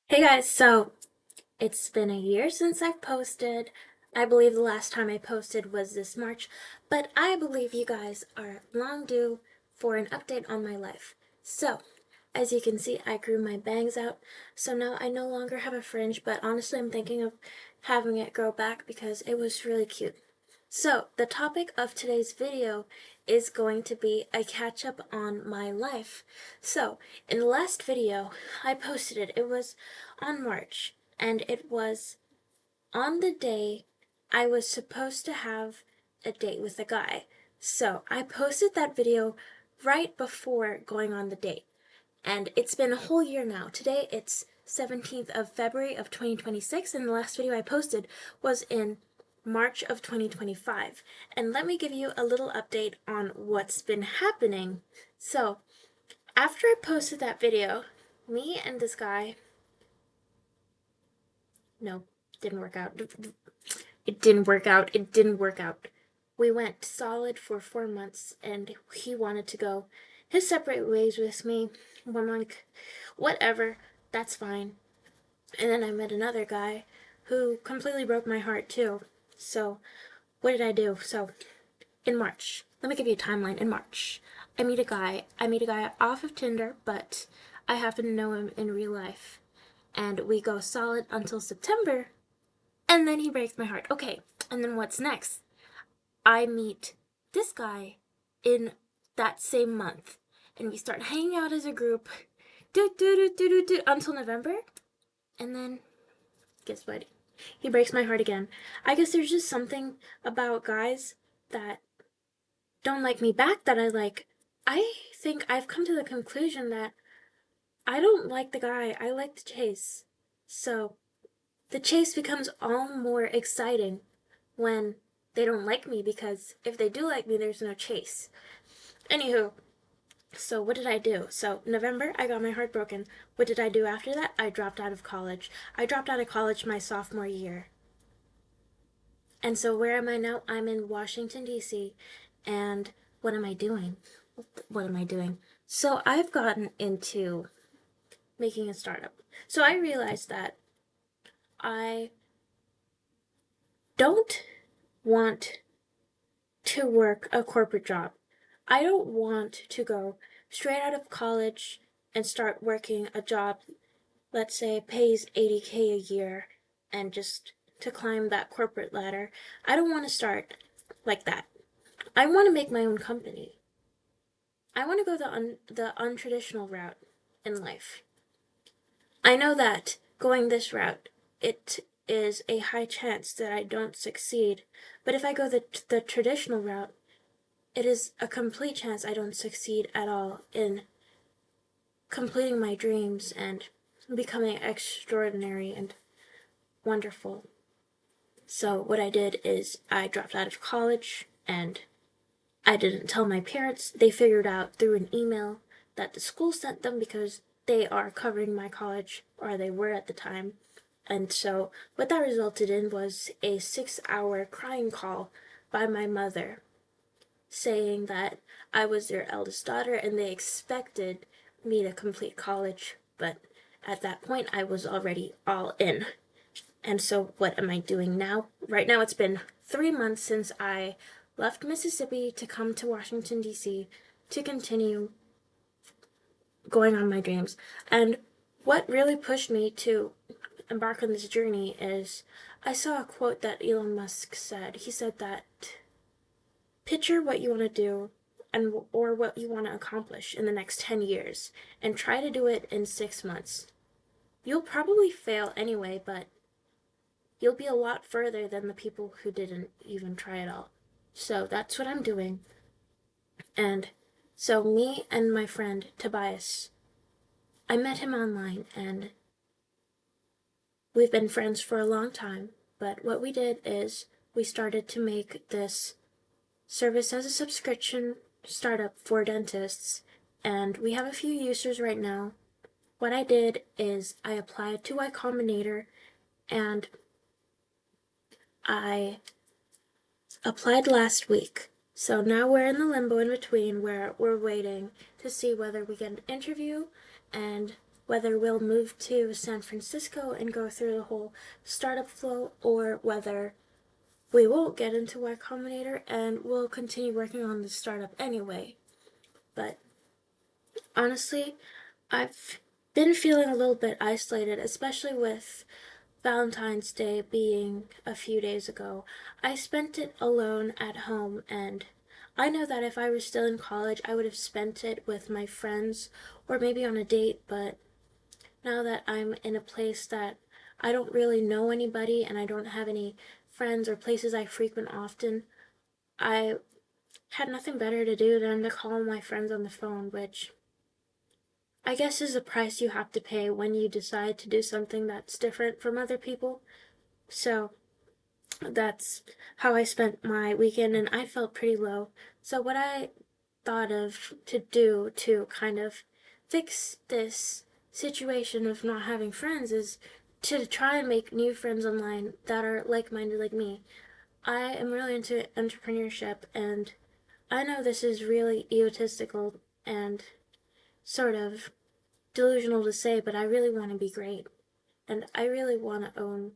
Hey guys, so it's been a year since I've posted. I believe the last time I posted was this March, but I believe you guys are long due for an update on my life. So, as you can see, I grew my bangs out, so now I no longer have a fringe, but honestly, I'm thinking of having it grow back because it was really cute. So, the topic of today's video is going to be a catch up on my life. So, in the last video, I posted it. It was on March, and it was on the day I was supposed to have a date with a guy. So, I posted that video right before going on the date. And it's been a whole year now. Today it's 17th of February of 2026, and the last video I posted was in March of 2025. And let me give you a little update on what's been happening. So, after I posted that video, me and this guy, no, didn't work out. It didn't work out. It didn't work out. We went solid for 4 months, and he wanted to go his separate ways with me. I'm like, whatever, that's fine. And then I met another guy who completely broke my heart too. So, what did I do? So, in March, let me give you a timeline. In March, I meet a guy off of Tinder, but I happen to know him in real life. And we go solid until September, and then he breaks my heart. Okay, and then what's next? I meet this guy in that same month, and we start hanging out as a group, until November, and then guess what? He breaks my heart again. I guess there's just something about guys that don't like me back that I like. I think I've come to the conclusion that I don't like the guy, I like the chase. So the chase becomes all more exciting when they don't like me, because if they do like me, there's no chase. Anywho, so what did I do? So November, I got my heart broken. What did I do after that? I dropped out of college. I dropped out of college my sophomore year. And so where am I now? I'm in Washington, D.C. And what am I doing? What am I doing? So I've gotten into making a startup. So I realized that I don't want to work a corporate job. I don't want to go straight out of college and start working a job, let's say, pays 80K a year, and just to climb that corporate ladder. I don't want to start like that. I want to make my own company. I want to go the untraditional route in life. I know that going this route, it is a high chance that I don't succeed, but if I go the traditional route, it is a complete chance I don't succeed at all in completing my dreams and becoming extraordinary and wonderful. So what I did is I dropped out of college, and I didn't tell my parents. They figured out through an email that the school sent them because they are covering my college, or they were at the time. And so what that resulted in was a 6-hour crying call by my mother saying that I was their eldest daughter and they expected me to complete college. But at that point, I was already all in. And so, what am I doing now? Right now, it's been 3 months since I left Mississippi to come to Washington, D.C. to continue going on my dreams. And what really pushed me to embark on this journey is I saw a quote that Elon Musk said. He said that picture what you want to do and or what you want to accomplish in the next 10 years and try to do it in 6 months. You'll probably fail anyway, but you'll be a lot further than the people who didn't even try at all. So that's what I'm doing. And so me and my friend Tobias, I met him online, and we've been friends for a long time. But what we did is we started to make this service as a subscription startup for dentists, and we have a few users right now. What I did is I applied to Y Combinator, and I applied last week. So now we're in the limbo in between where we're waiting to see whether we get an interview and whether we'll move to San Francisco and go through the whole startup flow, or whether we won't get into Y Combinator and we'll continue working on the startup anyway. But honestly, I've been feeling a little bit isolated, especially with Valentine's Day being a few days ago. I spent it alone at home, and I know that if I were still in college, I would have spent it with my friends or maybe on a date, but now that I'm in a place that I don't really know anybody and I don't have any friends or places I frequent often, I had nothing better to do than to call my friends on the phone, which I guess is a price you have to pay when you decide to do something that's different from other people. So that's how I spent my weekend, and I felt pretty low. So what I thought of to do to kind of fix this situation of not having friends is to try and make new friends online that are like-minded like me. I am really into entrepreneurship, and I know this is really egotistical and sort of delusional to say, but I really want to be great, and I want to own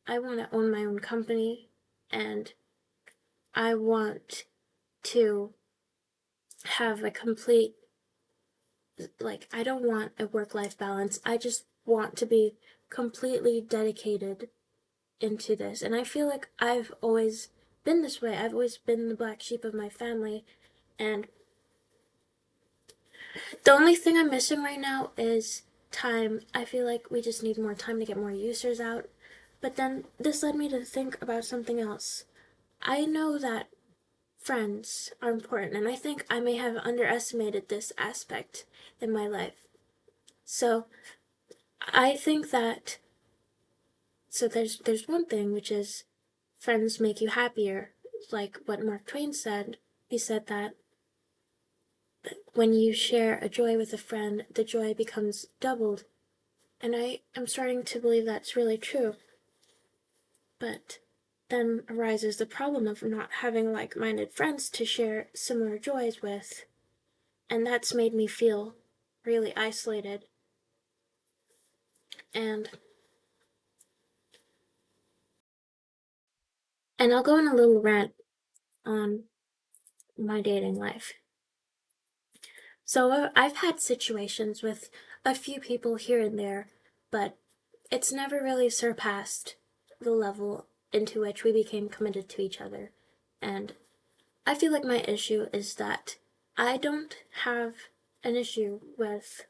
my own company, and I want to have a complete, like, I don't want a work-life balance. I just want to be completely dedicated into this. And I feel like I've always been this way. I've always been the black sheep of my family, and the only thing I'm missing right now is time. I feel like we just need more time to get more users out. But then this led me to think about something else. I know that friends are important, and I think I may have underestimated this aspect in my life. So I think that there's one thing, which is friends make you happier. Like what Mark Twain said. He said that when you share a joy with a friend, the joy becomes doubled. And I am starting to believe that's really true. But then arises the problem of not having like-minded friends to share similar joys with. And that's made me feel really isolated. And I'll go on a little rant on my dating life. So I've had situations with a few people here and there, but it's never really surpassed the level into which we became committed to each other. And I feel like my issue is that I don't have an issue with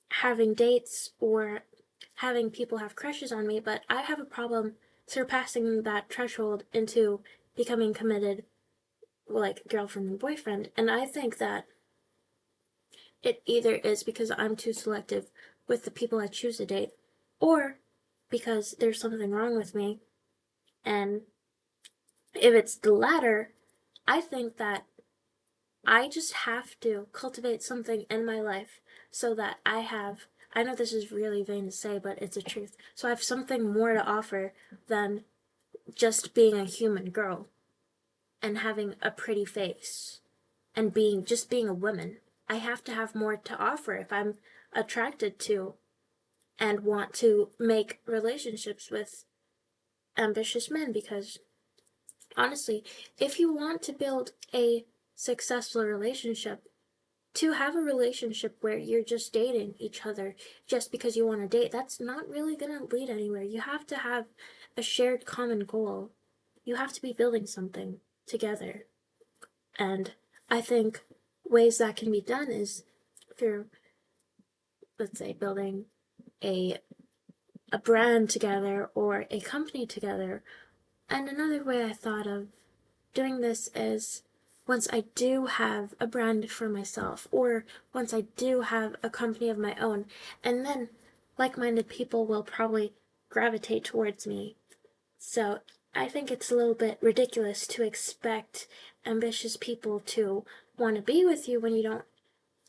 having dates or having people have crushes on me, but I have a problem surpassing that threshold into becoming committed, like girlfriend and boyfriend. And I think that it either is because I'm too selective with the people I choose to date, or because there's something wrong with me. And if it's the latter, I think that I just have to cultivate something in my life so that I know this is really vain to say, but it's a truth. So I have something more to offer than just being a human girl and having a pretty face and being a woman. I have to have more to offer if I'm attracted to and want to make relationships with ambitious men, because honestly, if you want to build a successful relationship, to have a relationship where you're just dating each other just because you want to date, that's not really going to lead anywhere. You have to have a shared common goal. You have to be building something together. And I think ways that can be done is through, let's say, building a brand together or a company together. And another way I thought of doing this is once I do have a brand for myself, or once I do have a company of my own, and then like-minded people will probably gravitate towards me. So I think it's a little bit ridiculous to expect ambitious people to want to be with you when you don't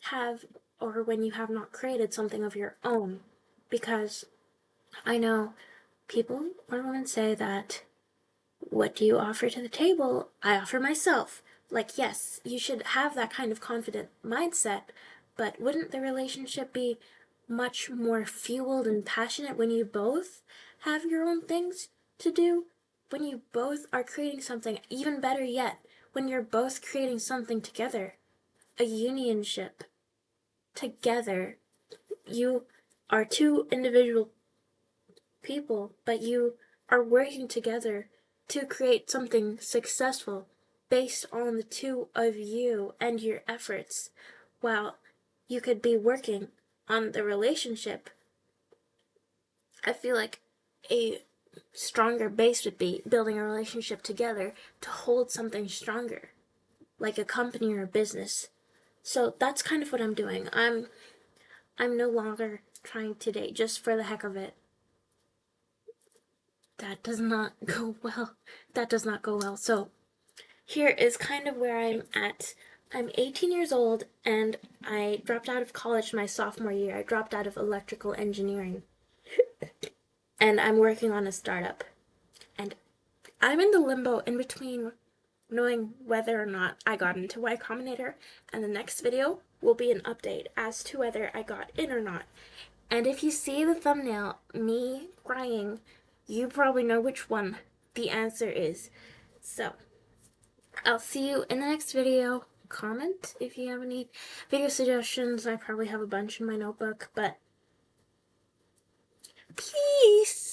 have, or when you have not created something of your own. Because I know people or women say that, what do you offer to the table? I offer myself. Like, yes, you should have that kind of confident mindset, but wouldn't the relationship be much more fueled and passionate when you both have your own things to do? When you both are creating something, even better yet, when you're both creating something together, a unionship together. You are two individual people, but you are working together to create something successful based on the two of you and your efforts. While you could be working on the relationship, I feel like a stronger base would be building a relationship together to hold something stronger, like a company or a business. So that's kind of what I'm doing. I'm no longer trying to date just for the heck of it. That does not go well. That does not go well. So here is kind of where I'm at. I'm 18 years old and I dropped out of college my sophomore year. I dropped out of electrical engineering and I'm working on a startup. And I'm in the limbo in between knowing whether or not I got into Y Combinator, and the next video will be an update as to whether I got in or not. And if you see the thumbnail, me crying, you probably know which one the answer is. So, I'll see you in the next video. Comment if you have any video suggestions. I probably have a bunch in my notebook, but peace!